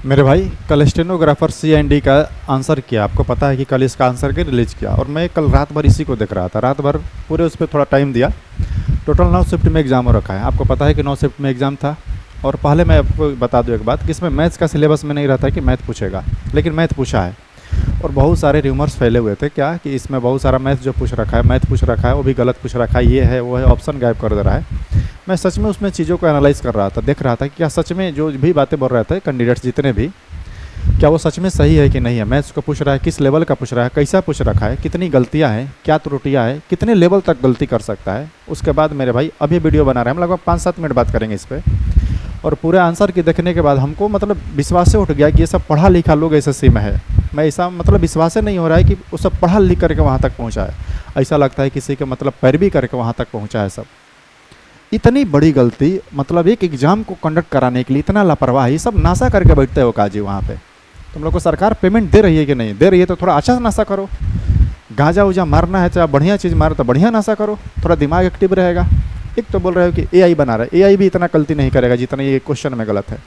मेरे भाई, कल स्टेनोग्राफर CND का आंसर किया। आपको पता है कि कल इसका आंसर के रिलीज किया, और मैं कल रात भर इसी को देख रहा था। रात भर पूरे उस पर थोड़ा टाइम दिया। टोटल 9 शिफ्ट में एग्ज़ाम हो रखा है। आपको पता है कि 9 शिफ्ट में एग्ज़ाम था। और पहले मैं आपको बता दूं एक बात कि इसमें मैथ्स का सिलेबस में नहीं रहता है कि मैथ पूछेगा, लेकिन मैथ पूछा है। और बहुत सारे र्यूमर्स फैले हुए थे क्या कि इसमें बहुत सारा मैथ जो पूछ रखा है, मैथ पूछ रखा है वो भी गलत पूछ रखा है, ये है वो है, ऑप्शन गायब कर दे रहा है। मैं सच में उसमें चीज़ों को एनालाइज़ कर रहा था, देख रहा था कि क्या सच में जो भी बातें बोल रहे थे कैंडिडेट्स जितने भी, क्या वो सच में सही है कि नहीं है। मैथ्स को पूछ रहा है, किस लेवल का पूछ रहा है, कैसा पूछ रखा है, कितनी गलतियां हैं, क्या त्रुटियां हैं, कितने लेवल तक गलती कर सकता है। उसके बाद मेरे भाई अभी वीडियो बना रहे हैं, हम लगभग 5-7 मिनट बात करेंगे इस पर। और पूरे आंसर की देखने के बाद हमको मतलब विश्वास से उठ गया कि ये सब पढ़ा लिखा लोग SSC में है। मैं ऐसा मतलब विश्वास से नहीं हो रहा है कि वो सब पढ़ा लिख करके वहाँ तक पहुँचा है। ऐसा लगता है किसी के मतलब पैरवी करके वहाँ तक पहुँचा है सब। इतनी बड़ी गलती, मतलब एक एग्ज़ाम को कंडक्ट कराने के लिए इतना लापरवाही, सब नासा करके बैठते हो काजी वहाँ पे। तुम लोग को सरकार पेमेंट दे रही है कि नहीं दे रही है, तो थोड़ा अच्छा नशा करो। गांजा उजा मारना है चाहे बढ़िया चीज़ मारो तो बढ़िया नशा करो, थोड़ा दिमाग एक्टिव रहेगा। एक तो बोल रहे हो कि AI बना रहा है, AI भी इतना गलती नहीं करेगा जितना ये क्वेश्चन में गलत है।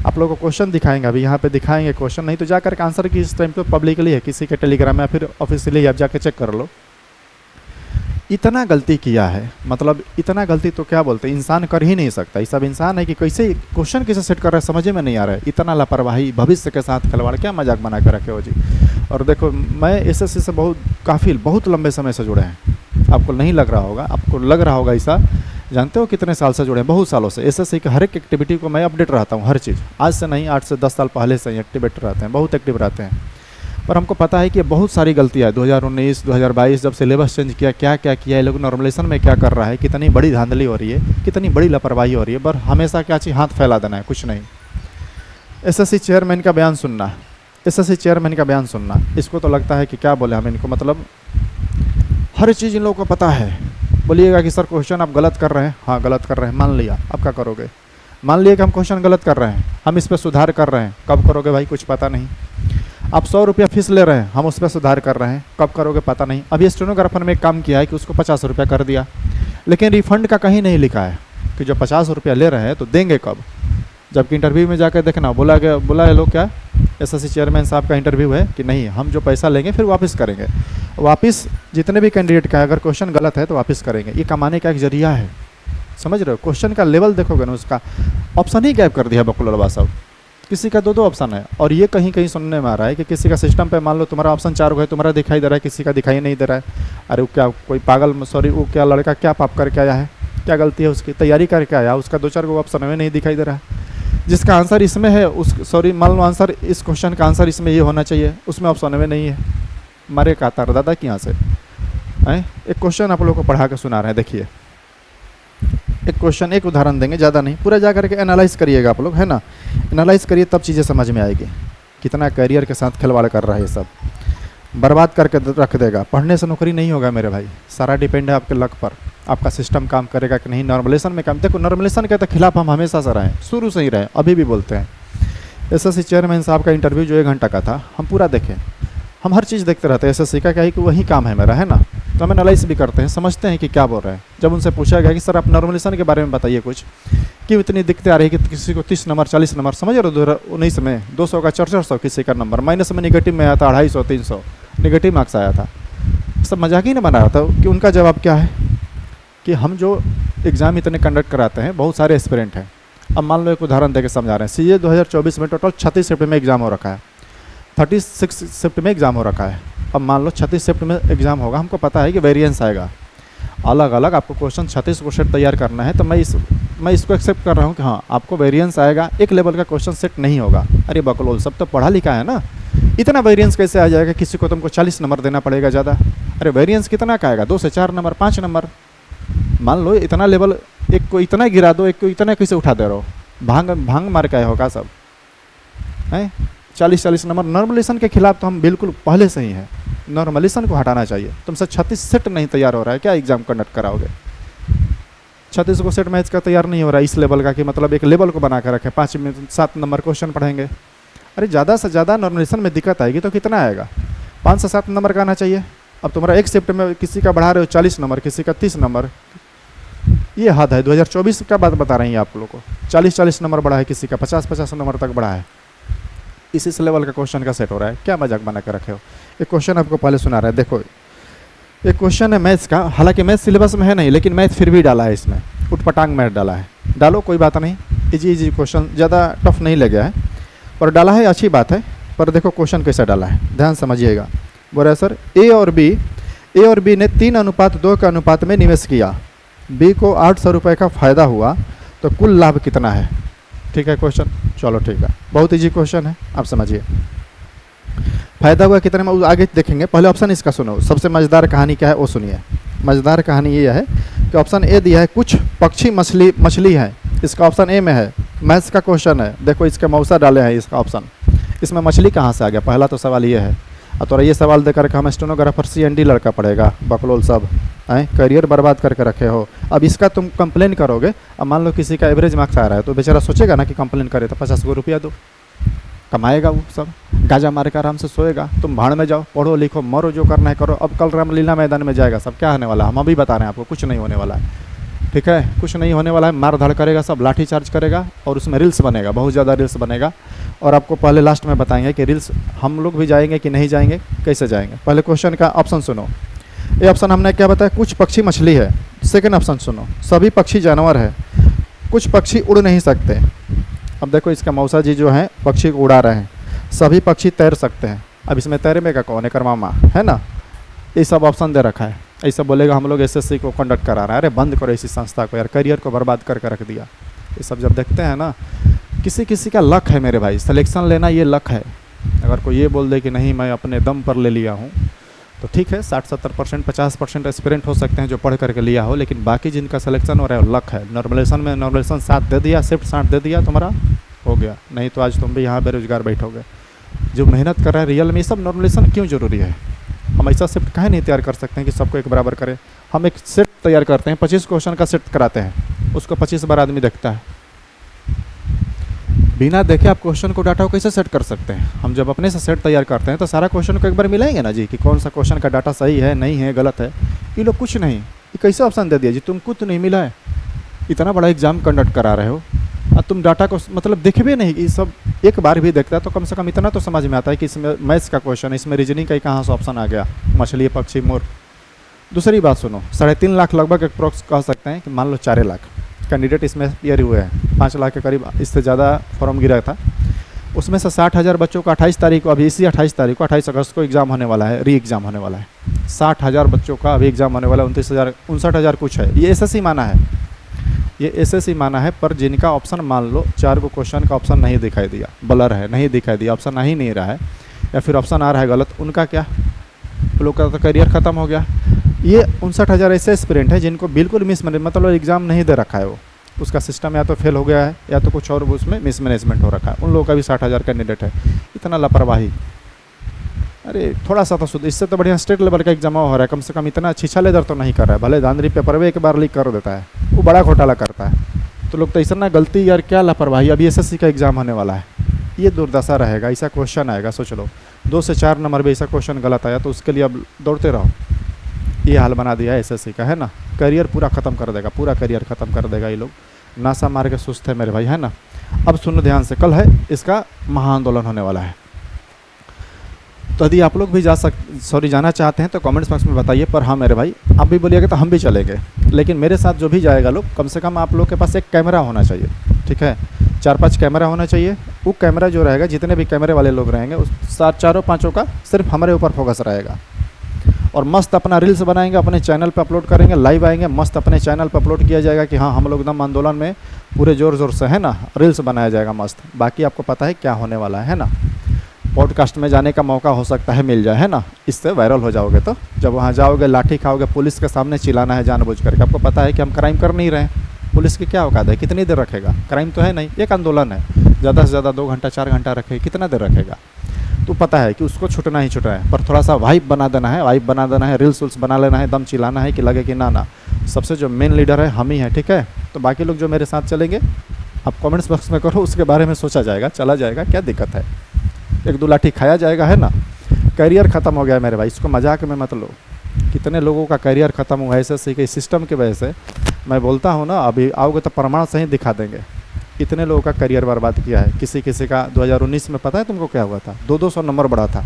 आप लोगों को क्वेश्चन दिखाएंगे, अभी यहाँ पे दिखाएंगे क्वेश्चन, नहीं तो जा करके आंसर की इस टाइम पे पब्लिकली है, किसी के टेलीग्राम या फिर ऑफिशियली आप जाके चेक कर लो। इतना गलती किया है, मतलब इतना गलती तो क्या बोलते हैं, इंसान कर ही नहीं सकता। ये सब इंसान है कि कैसे क्वेश्चन कैसे सेट कर रहा है समझ में नहीं आ रहा है। इतना लापरवाही, भविष्य के साथ खिलवाड़, क्या मजाक बना कर रखे हो जी। और देखो, मैं SSC से बहुत लंबे समय से जुड़े हैं। आपको नहीं लग रहा होगा, आपको लग रहा होगा ऐसा। जानते हो कितने साल से जुड़े हैं? बहुत सालों से। SSC की हर एक एक्टिविटी को मैं अपडेट रहता हूँ, हर चीज़। आज से नहीं, 8 से 10 साल पहले से ही एक्टिवेट रहते हैं, बहुत एक्टिव रहते हैं। पर हमको पता है कि बहुत सारी गलतियाँ 2019 2022 जब सिलेबस चेंज किया, क्या क्या किया, ये लोग नॉर्मलाइजेशन में क्या कर रहा है, कितनी बड़ी धांधली हो रही है, कितनी बड़ी लापरवाही हो रही है। पर हमेशा क्या चाहिए, हाथ फैला देना है, कुछ नहीं। SSC चेयरमैन का बयान सुनना, SSC चेयरमैन का बयान सुनना, इसको तो लगता है कि क्या बोले हम इनको, मतलब हर चीज़ इन लोगों को पता है। बोलिएगा कि सर क्वेश्चन आप गलत कर रहे हैं, हाँ गलत कर रहे हैं, मान लिया, अब क्या करोगे? मान लिया कि हम क्वेश्चन गलत कर रहे हैं, हम इस पर सुधार कर रहे हैं, कब करोगे भाई? कुछ पता नहीं। आप 100 रुपया फीस ले रहे हैं, हम उस पर सुधार कर रहे हैं, कब करोगे? पता नहीं। अभी स्टेनोग्राफर में एक काम किया है कि उसको 50 रुपया कर दिया, लेकिन रिफंड का कहीं नहीं लिखा है कि जो 50 रुपया ले रहे हैं तो देंगे कब। जबकि इंटरव्यू में जाकर देखना, बोला लोग क्या, SSC चेयरमैन साहब का इंटरव्यू है कि नहीं, हम जो पैसा लेंगे फिर वापस करेंगे। वापस जितने भी कैंडिडेट का अगर क्वेश्चन गलत है तो वापस करेंगे। ये कमाने का एक जरिया है, समझ रहे हो? क्वेश्चन का लेवल देखोगे ना, उसका ऑप्शन ही गायब कर दिया बकुल लड़वा साहब। किसी का 2-2 ऑप्शन है। और ये कहीं कहीं सुनने में आ रहा है कि किसी का सिस्टम पे मान लो तुम्हारा ऑप्शन 4 है, तुम्हारा दिखाई दे रहा है, किसी का दिखाई नहीं दे रहा है। अरे वो क्या, कोई पागल, सॉरी, वो क्या लड़का क्या पाप करके आया है, क्या गलती है उसकी, तैयारी करके आया, उसका 2-4 को ऑप्शन में नहीं दिखाई दे रहा है। जिसका आंसर इसमें है, मान लो आंसर, इस क्वेश्चन का आंसर इसमें ये होना चाहिए, उसमें ऑप्शन में नहीं है। मारे का तार दादा की यहाँ से हैं। एक क्वेश्चन आप लोगों को पढ़ा के सुना रहे हैं, देखिए। एक क्वेश्चन, एक उदाहरण देंगे, ज़्यादा नहीं, पूरा जा करके एनालाइज करिएगा आप लोग, है ना। एनालाइज करिए तब चीज़ें समझ में आएगी। कितना करियर के साथ खिलवाड़ कर रहा है ये सब, बर्बाद करके रख देगा। पढ़ने से नौकरी नहीं होगा मेरे भाई, सारा डिपेंड है आपके लक पर, आपका सिस्टम काम करेगा कि नहीं। नॉर्मलाइजेशन में काम, देखो नॉर्मलाइजेशन के तो खिलाफ हम हमेशा से रहे, शुरू से ही रहे, अभी भी बोलते हैं। SSC चेयरमैन साहब का इंटरव्यू जो 1 घंटा का था, हम पूरा देखें। हम हर चीज़ देखते रहते हैं, SSC का क्या है कि वही काम है मेरा, है ना। तो हम एनालाइज भी करते हैं, समझते हैं कि क्या बोल रहे हैं। जब उनसे पूछा गया कि सर आप नॉर्मलाइजेशन के बारे में बताइए कुछ, क्यों इतनी दिक्कतें आ रही है कि किसी को 30 नंबर 40 नंबर, समझ रहे हो, 2019 में 200 का 400 किसी का नंबर, माइनस में निगेटिव में आया था 250 300 निगेटिव मार्क्स आया था। सब मजाक ही ना बना रहा था कि उनका जवाब क्या है कि हम जो एग्ज़ाम इतने कंडक्ट कराते हैं, बहुत सारे एस्पिरेंट हैं। अब मान लो एक उदाहरण देकर समझा रहे हैं। CA 2024 में टोटल 36 शिफ्ट में एग्ज़ाम हो रखा है, 36 शिफ्ट में एग्ज़ाम हो रखा है। अब मान लो 36 शिफ्ट में एग्ज़ाम होगा, हमको पता है कि वेरिएंस आएगा अलग अलग, आपको क्वेश्चन 36 को सेट तैयार करना है। तो मैं इसको एक्सेप्ट कर रहा हूँ कि हाँ आपको वेरिएंस आएगा, एक लेवल का क्वेश्चन सेट नहीं होगा। अरे बकलोल, सब तो पढ़ा लिखा है ना, इतना वेरिएंस कैसे आ जाएगा? किसी को तुमको 40 नंबर देना पड़ेगा ज़्यादा। अरे वेरिएंस कितना का आएगा? 2 से 4 नंबर, 5 नंबर। मान लो इतना लेवल, एक को इतना गिरा दो, एक को इतना कैसे उठा दे रहे हो? भांग मार के आए होगा सब हैं। 40 नंबर नॉर्मलाइजेशन के खिलाफ तो हम बिल्कुल पहले से ही हैं। नॉर्मलाइजेशन को हटाना चाहिए। तुमसे 36 सेट नहीं तैयार हो रहा है, क्या एग्जाम कंडक्ट कराओगे? 36 को सेट मैच का तैयार नहीं हो रहा है इस लेवल का, कि मतलब एक लेवल को बना कर रखें, 5 में 7 नंबर क्वेश्चन पढ़ेंगे। अरे ज़्यादा से ज़्यादा नॉर्मलाइजेशन में दिक्कत आएगी तो कितना आएगा? 5 से 7 नंबर का आना चाहिए। अब तुम्हारा एक शिफ्ट में किसी का बढ़ा रहे हो 40 नंबर, किसी का 30 नंबर, ये हद है। 2024 का बात बता रही हैं आप लोगों को। 40 नंबर बढ़ा है, किसी का 50 नंबर तक बढ़ा है। इसी लेवल का क्वेश्चन का सेट हो रहा है, क्या मजाक बना कर रखे हो। एक क्वेश्चन आपको पहले सुना रहा है, देखो एक क्वेश्चन है मैथ्स का, हालांकि मैथ्स सिलेबस में है नहीं, लेकिन मैथ फिर भी डाला है इसमें, उटपटांग मैथ डाला है। डालो कोई बात नहीं, इजी क्वेश्चन, ज़्यादा टफ नहीं लगे है, पर डाला है, अच्छी बात है। पर देखो क्वेश्चन कैसे डाला है, ध्यान समझिएगा। बोल रहा है सर ए और बी ने 3:2 के अनुपात में निवेश किया, बी को 800 रुपये का फ़ायदा हुआ, तो कुल लाभ कितना है। ठीक है क्वेश्चन, चलो ठीक है, बहुत इजी क्वेश्चन है, आप समझिए। फ़ायदा हुआ कितने में आगे देखेंगे, पहले ऑप्शन इसका सुनो। सबसे मज़ेदार कहानी क्या है वो सुनिए। मज़ेदार कहानी ये है कि ऑप्शन ए दिया है कुछ पक्षी मछली है, इसका ऑप्शन ए में है। मैथ्स का क्वेश्चन है, देखो इसके मौसा डाले हैं इसका ऑप्शन, इसमें मछली कहाँ से आ गया, पहला तो सवाल ये है। और तो ये सवाल दे करके हम स्टेनोग्राफर CND लड़का पड़ेगा, बकलोल सब हैं, करियर बर्बाद करके रखे हो। अब इसका तुम कंप्लेन करोगे, अब मान लो किसी का एवरेज मार्क्स आ रहा है, तो बेचारा सोचेगा ना कि कंप्लेन करे तो 50 रुपया दो, कमाएगा वो सब, गाजा मार के आराम से सोएगा। तुम भाड़ में जाओ, पढ़ो लिखो मरो, जो करना है करो। अब कल रामलीला मैदान में जाएगा सब, क्या होने वाला है हम अभी बता रहे हैं आपको, कुछ नहीं होने वाला है। ठीक है, कुछ नहीं होने वाला है, मार धाड़ करेगा सब, लाठी चार्ज करेगा, और उसमें रील्स बनेगा, बहुत ज़्यादा रील्स बनेगा। और आपको पहले लास्ट में बताएंगे कि रील्स हम लोग भी जाएंगे कि नहीं जाएंगे, कैसे जाएंगे। पहले क्वेश्चन का ऑप्शन सुनो। ये ऑप्शन हमने क्या बताया, कुछ पक्षी मछली है। सेकेंड ऑप्शन सुनो, सभी पक्षी जानवर है, कुछ पक्षी उड़ नहीं सकते। अब देखो इसका मौसा जी जो है पक्षी को उड़ा रहे हैं, सभी पक्षी तैर सकते हैं। अब इसमें तैरे में का कौन है, करमामा है ना, ये सब ऑप्शन दे रखा है। ऐसा बोलेगा हम लोग SSC को कंडक्ट करा रहे हैं, अरे बंद करो इसी संस्था को यार, करियर को बर्बाद करके रख दिया। ये सब जब देखते हैं ना, किसी किसी का लक है मेरे भाई, सिलेक्शन लेना ये लक है। अगर कोई ये बोल दे कि नहीं मैं अपने दम पर ले लिया हूँ, तो ठीक है 60-70%, 50% एस्पिरेंट हो सकते हैं जो पढ़ करके लिया हो, लेकिन बाकी जिनका सिलेक्शन हो रहा है लक है। नॉर्मलेशन में नॉर्मलेशन 7 दे दिया, शिफ्ट 60 दे दिया, तुम्हारा हो गया, नहीं तो आज तुम भी यहाँ बेरोजगार बैठोगे। जो मेहनत कर रहा है रियल में, ये सब नॉर्मलेशन क्यों ज़रूरी है। हम ऐसा शिफ्ट काहे नहीं तैयार कर सकते हैं कि सबको एक बराबर करें। हम एक सेट तैयार करते हैं, 25 क्वेश्चन का सेट कराते हैं, उसको 25 बार आदमी देखता है। बिना देखे आप क्वेश्चन को डाटा को कैसे सेट कर सकते हैं। हम जब अपने से सेट तैयार करते हैं तो सारा क्वेश्चन को एक बार मिलाएंगे ना जी, कि कौन सा क्वेश्चन का डाटा सही है, नहीं है, गलत है। ये लोग कुछ नहीं, ये कैसे ऑप्शन दे दिया जी, तुमको तो नहीं मिला है, इतना बड़ा एग्जाम कंडक्ट करा रहे हो और तुम डाटा को मतलब देखे भी नहीं। ये सब एक बार भी देखता है तो कम से कम इतना तो समझ में आता है कि इसमें मैथ्स का क्वेश्चन है, इसमें रीजनिंग का कहाँ से ऑप्शन आ गया, मछली पक्षी मोर। दूसरी बात सुनो, 3.5 लाख लगभग अप्रोक्स कह सकते हैं कि मान लो 4 लाख कैंडिडेट इसमें क्लियर हुए हैं, 5 लाख के करीब इससे ज़्यादा फॉर्म गिरा था। उसमें से 60,000 बच्चों को 28 तारीख को, अभी इसी 28 तारीख को, 28 अगस्त को एग्ज़ाम होने वाला है, री एग्ज़ाम होने वाला है। 60,000 बच्चों का अभी एग्ज़ाम होने वाला है, 59,000 कुछ है। ये SSC माना है, ये SSC माना है, पर जिनका ऑप्शन मान लो 4 को क्वेश्चन का ऑप्शन नहीं दिखाई दिया, ब्लर है, नहीं दिखाई दिया, ऑप्शन आ ही नहीं रहा है, या फिर ऑप्शन आ रहा है गलत, उनका क्या, लोग का तो करियर ख़त्म हो गया। ये 59,000 ऐसे एस्पिरेंट है जिनको बिल्कुल मतलब एग्ज़ाम नहीं दे रखा है, वो उसका सिस्टम या तो फेल हो गया है या तो कुछ और उसमें मिसमैनेजमेंट हो रखा है। उन लोगों का भी 60,000 कैंडिडेट है। इतना लापरवाही, अरे थोड़ा सा तो शुद्ध, इससे तो बढ़िया स्टेट लेवल का एग्जाम हो रहा है, कम से कम इतना छीछा लेदर तो नहीं कर रहा है। भले धांधली पेपर में एक बार लीक कर देता है, वो बड़ा घोटाला करता है। तो लोग तो ऐसा ना गलती यार, क्या लापरवाही। अभी SSC का एग्ज़ाम होने वाला है, ये दुर्दशा रहेगा, ऐसा क्वेश्चन आएगा, सोच लो 2 से 4 नंबर में ऐसा क्वेश्चन गलत आया तो उसके लिए अब दौड़ते रहो। ये हाल बना दिया है SSC का, है ना। करियर पूरा ख़त्म कर देगा, पूरा करियर ख़त्म कर देगा ये लोग, नासा मार के सुस्त है मेरे भाई, है ना। अब सुनो ध्यान से, कल है इसका महाआंदोलन होने वाला है। तो यदि आप लोग भी जाना चाहते हैं तो कमेंट्स बॉक्स में बताइए। पर हाँ मेरे भाई, आप भी बोलिएगा तो हम भी चलेंगे, लेकिन मेरे साथ जो भी जाएगा लोग, कम से कम आप लोग के पास एक कैमरा होना चाहिए, ठीक है। 4-5 कैमरा होना चाहिए। वो कैमरा जो रहेगा, जितने भी कैमरे वाले लोग रहेंगे, उस 4-5 का सिर्फ हमारे ऊपर फोकस रहेगा। और मस्त अपना रील्स बनाएंगे, अपने चैनल पे अपलोड करेंगे, लाइव आएंगे, मस्त अपने चैनल पे अपलोड किया जाएगा कि हाँ हम लोग एकदम आंदोलन में पूरे ज़ोर से, है ना, रील्स बनाया जाएगा मस्त। बाकी आपको पता है क्या होने वाला है ना। पॉडकास्ट में जाने का मौका हो सकता है मिल जाए, है ना, इससे वायरल हो जाओगे। तो जब वहाँ जाओगे लाठी खाओगे, पुलिस के सामने चिल्लाना है जानबूझ करके। आपको पता है कि हम क्राइम कर नहीं रहे हैं, पुलिस की क्या औकात है, कितनी देर रखेगा, क्राइम तो है नहीं, एक आंदोलन है, ज़्यादा से ज़्यादा 2 घंटा 4 घंटा रखे, कितना देर रखेगा। तो पता है कि उसको छुटना ही छुटना है, पर थोड़ा सा वाइब बना देना है, रील्स उल्स बना लेना है, दम चिल्लाना है कि लगे कि ना सबसे जो मेन लीडर है हम ही हैं, ठीक है। तो बाकी लोग जो मेरे साथ चलेंगे, आप कमेंट्स बॉक्स में करो, उसके बारे में सोचा जाएगा, चला जाएगा, क्या दिक्कत है। 1-2 लाठी खाया जाएगा, है ना। करियर ख़त्म हो गया मेरे भाई, इसको मजाक में मत लो। कितने लोगों का करियर ख़त्म हुआ है SSC के सिस्टम की वजह से। मैं बोलता हूँ ना, अभी आओगे तो प्रमाण सही दिखा देंगे। इतने लोगों का करियर बर्बाद किया है। किसी किसी का 2019 में पता है तुमको क्या हुआ था, 200 नंबर बढ़ा था,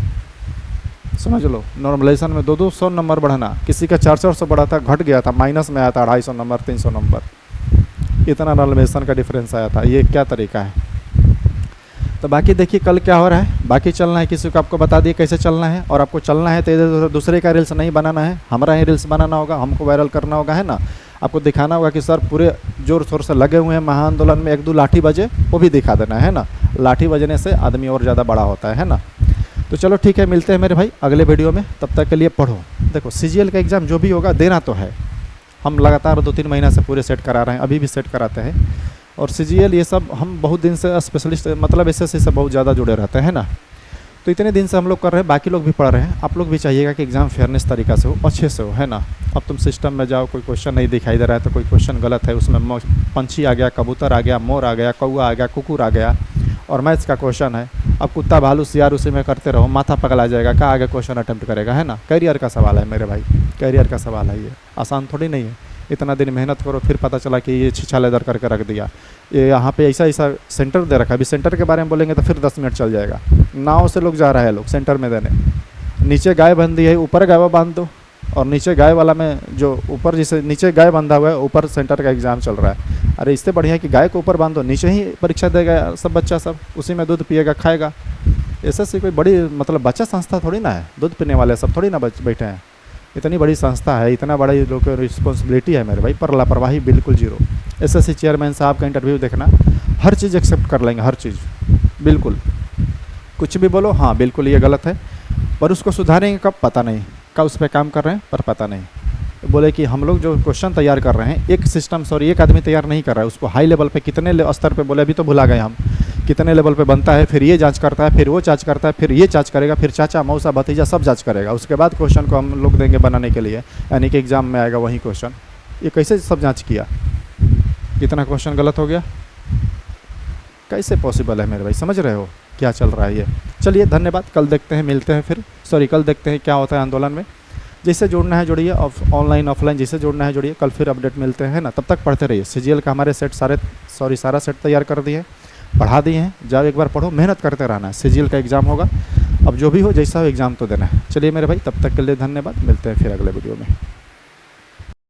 समझ लो नॉर्मलाइजेशन में 200 नंबर बढ़ाना, किसी का 400 बढ़ा था, घट गया था, माइनस में आया था 250 नंबर 300 नंबर, इतना नॉर्मलाइजेशन का डिफरेंस आया था। ये क्या तरीका है। तो बाकी देखिए कल क्या हो रहा है, बाकी चलना है, किसी को आपको बता दिए कैसे चलना है, और आपको चलना है तो इधर दूसरे का रील्स नहीं बनाना है, हमारा ही रील्स बनाना होगा, हमको वायरल करना होगा, है ना। आपको दिखाना होगा कि सर पूरे जोर शोर से लगे हुए हैं महाआंदोलन में, 1-2 लाठी बजे वो भी दिखा देना है ना। लाठी बजने से आदमी और ज़्यादा बड़ा होता है ना। तो चलो ठीक है, मिलते हैं मेरे भाई अगले वीडियो में, तब तक के लिए पढ़ो। देखो CGL का एग्ज़ाम जो भी होगा देना तो है, हम लगातार 2-3 महीना से पूरे सेट करा रहे हैं, अभी भी सेट कराते हैं। और CGL ये सब हम बहुत दिन से स्पेशलिस्ट मतलब SSC से बहुत ज़्यादा जुड़े रहते हैं ना। तो इतने दिन से हम लोग कर रहे हैं, बाकी लोग भी पढ़ रहे हैं, आप लोग भी चाहिएगा कि एग्ज़ाम फेयरनेस तरीका से हो, अच्छे से हो, है ना। अब तुम सिस्टम में जाओ, कोई क्वेश्चन नहीं दिखाई दे रहा है तो कोई क्वेश्चन गलत है, उसमें पंछी आ गया, कबूतर आ गया, मोर आ गया, कौआ आ गया, कुकुर आ गया, और मैथ्स का क्वेश्चन है, अब कुत्ता भालू सियार उसी में करते रहो, माथा पगला जाएगा, कहाँ आगे क्वेश्चन अटैम्प्ट करेगा, है ना। करियर का सवाल है मेरे भाई, करियर का सवाल है, ये आसान थोड़ी नहीं है। इतना दिन मेहनत करो, फिर पता चला कि ये छिछा लेदर करके रख दिया, ये यहाँ पे ऐसा ऐसा सेंटर दे रखा है। अभी सेंटर के बारे में बोलेंगे तो फिर 10 मिनट चल जाएगा। नाव से लोग जा रहे हैं, लोग सेंटर में देने, नीचे गाय बंधी है, ऊपर गाय बांध दो, और नीचे गाय वाला में जो ऊपर जिसे नीचे गाय बंधा हुआ है, ऊपर सेंटर का एग्ज़ाम चल रहा है। अरे इससे बढ़िया है कि गाय को ऊपर बांधो, नीचे ही परीक्षा देगा सब बच्चा, सब उसी में दूध पिएगा खाएगा। SSC कोई बड़ी मतलब बच्चा संस्था थोड़ी ना है, दूध पीने वाले सब थोड़ी ना बैठे हैं। इतनी बड़ी संस्था है, इतना बड़ा लोग की रिस्पॉन्सिबिलिटी है मेरे भाई, पर लापरवाही बिल्कुल जीरो। SSC चेयरमैन साहब का इंटरव्यू देखना, हर चीज़ एक्सेप्ट कर लेंगे, हर चीज़ बिल्कुल, कुछ भी बोलो हाँ बिल्कुल ये गलत है, पर उसको सुधारेंगे कब पता नहीं, कब उस पर काम कर रहे हैं पर पता नहीं। बोले कि हम लोग जो क्वेश्चन तैयार कर रहे हैं, एक सिस्टम एक आदमी तैयार नहीं कर रहा है, उसको हाई लेवल पे कितने स्तर पे, बोले अभी तो भुला गए हम, कितने लेवल पे बनता है, फिर ये जांच करता है, फिर वो जांच करता है, फिर ये जांच करेगा, फिर चाचा मौसा भतीजा सब जांच करेगा, उसके बाद क्वेश्चन को हम लोग देंगे बनाने के लिए, यानी कि एग्ज़ाम में आएगा वही क्वेश्चन। ये कैसे सब जाँच किया, कितना क्वेश्चन गलत हो गया, कैसे पॉसिबल है मेरे भाई, समझ रहे हो क्या चल रहा है ये। चलिए धन्यवाद, कल देखते हैं, मिलते हैं फिर, कल देखते हैं क्या होता है आंदोलन में। जिससे जुड़ना है जुड़िए, ऑनलाइन ऑफलाइन जिससे जुड़ना है जुड़िए, कल फिर अपडेट मिलते हैं ना। तब तक पढ़ते रहिए। CGL का हमारे सेट सारा सेट तैयार कर दिए, पढ़ा दिए हैं, जाओ एक बार पढ़ो, मेहनत करते रहना है। CGL का एग्ज़ाम होगा, अब जो भी हो जैसा हो एग्ज़ाम तो देना है। चलिए मेरे भाई, तब तक के लिए धन्यवाद, मिलते हैं फिर अगले वीडियो में।